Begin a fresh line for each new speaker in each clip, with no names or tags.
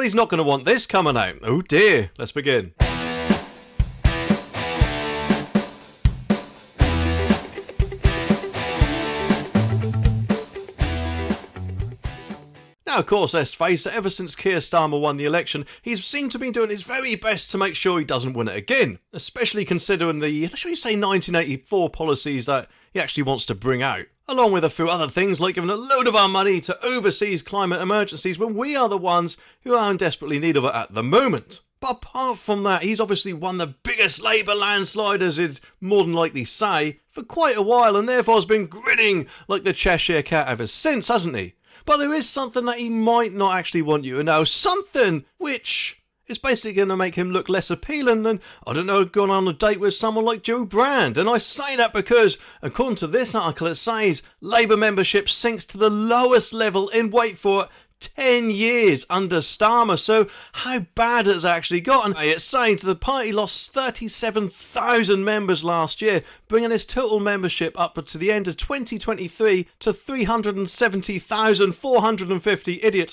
Well, he's not going to want this coming out. Oh dear, let's begin. Now, of course, let's face it, ever since Keir Starmer won the election, he's seemed to be doing his very best to make sure he doesn't win it again, especially considering the, shall we say, 1984 policies that he actually wants to bring out, along with a few other things like giving a load of our money to overseas climate emergencies when we are the ones who are in desperately need of it at the moment. But apart from that, he's obviously won the biggest Labour landslide, as he'd more than likely say, for quite a while, and therefore has been grinning like the Cheshire Cat ever since, hasn't he? But there is something that he might not actually want you to know. Something which is basically going to make him look less appealing than, I don't know, going on a date with someone like Joe Brand. And I say that because, according to this article, it says Labour membership sinks to the lowest level in, wait for it, 10 years under Starmer. So how bad has it actually gotten? It's saying the party lost 37,000 members last year, bringing its total membership up to the end of 2023 to 370,450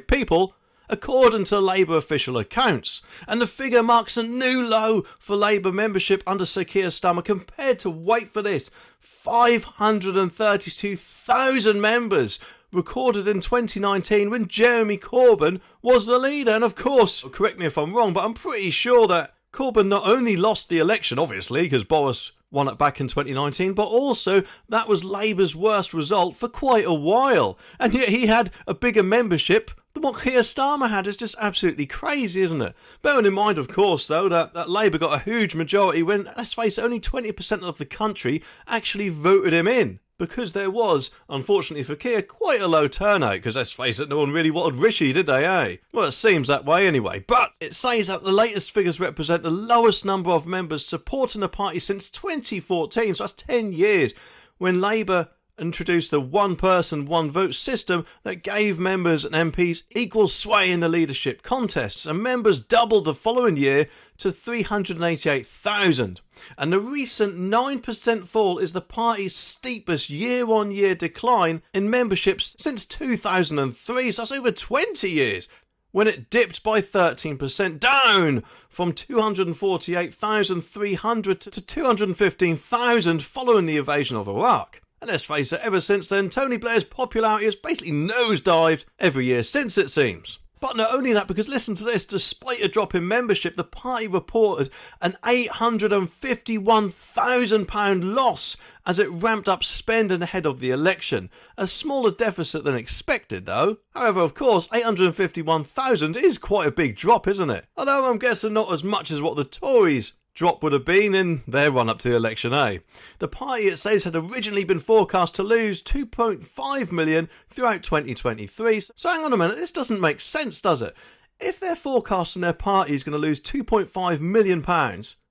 people, according to Labour official accounts. And the figure marks a new low for Labour membership under Sir Keir Starmer compared to, wait for this, 532,000 members recorded in 2019 when Jeremy Corbyn was the leader. And of course, correct me if I'm wrong, but I'm pretty sure that Corbyn not only lost the election, obviously, because Boris won it back in 2019, but also that was Labour's worst result for quite a while. And yet he had a bigger membership than what Keir Starmer had. It's just absolutely crazy, isn't it? Bearing in mind, of course, though, that Labour got a huge majority when, let's face it, only 20% of the country actually voted him in. Because there was, unfortunately for Keir, quite a low turnout, because let's face it, no one really wanted Rishi, did they, eh? Well, it seems that way anyway. But it says that the latest figures represent the lowest number of members supporting the party since 2014, so that's 10 years, when Labour introduced the one-person, one-vote system that gave members and MPs equal sway in the leadership contests, and members doubled the following year to 388,000. And the recent 9% fall is the party's steepest year-on-year decline in memberships since 2003, so that's over 20 years, when it dipped by 13%, down from 248,300 to 215,000 following the invasion of Iraq. And let's face it, ever since then, Tony Blair's popularity has basically nosedived every year since, it seems. But not only that, because listen to this, despite a drop in membership, the party reported an £851,000 loss as it ramped up spending ahead of the election. A smaller deficit than expected, though. However, of course, 851,000 is quite a big drop, isn't it? Although I'm guessing not as much as what the Tories' drop would have been in their run-up to the election, eh? The party, it says, had originally been forecast to lose 2.5 million throughout 2023. So hang on a minute, this doesn't make sense, does it? If they're forecasting their party is going to lose £2.5 million,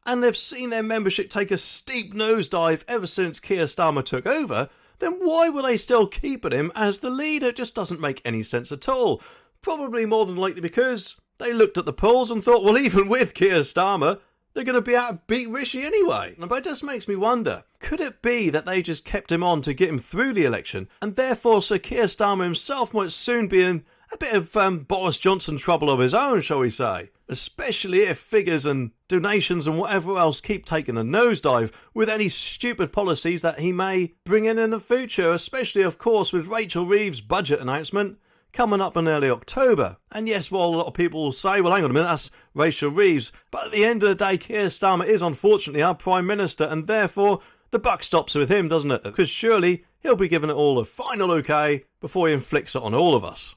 and they've seen their membership take a steep nosedive ever since Keir Starmer took over, then why were they still keeping him as the leader? It just doesn't make any sense at all. Probably more than likely because they looked at the polls and thought, well, even with Keir Starmer, they're going to be able to beat Rishi anyway. But it just makes me wonder, could it be that they just kept him on to get him through the election, and therefore Sir Keir Starmer himself might soon be in a bit of Boris Johnson trouble of his own, shall we say? Especially if figures and donations and whatever else keep taking a nosedive with any stupid policies that he may bring in the future, especially, of course, with Rachel Reeves' budget announcement coming up in early October. And yes, while a lot of people will say, well, hang on a minute, that's Rachel Reeves. But at the end of the day, Keir Starmer is unfortunately our Prime Minister, and therefore the buck stops with him, doesn't it? Because surely he'll be giving it all a final okay before he inflicts it on all of us.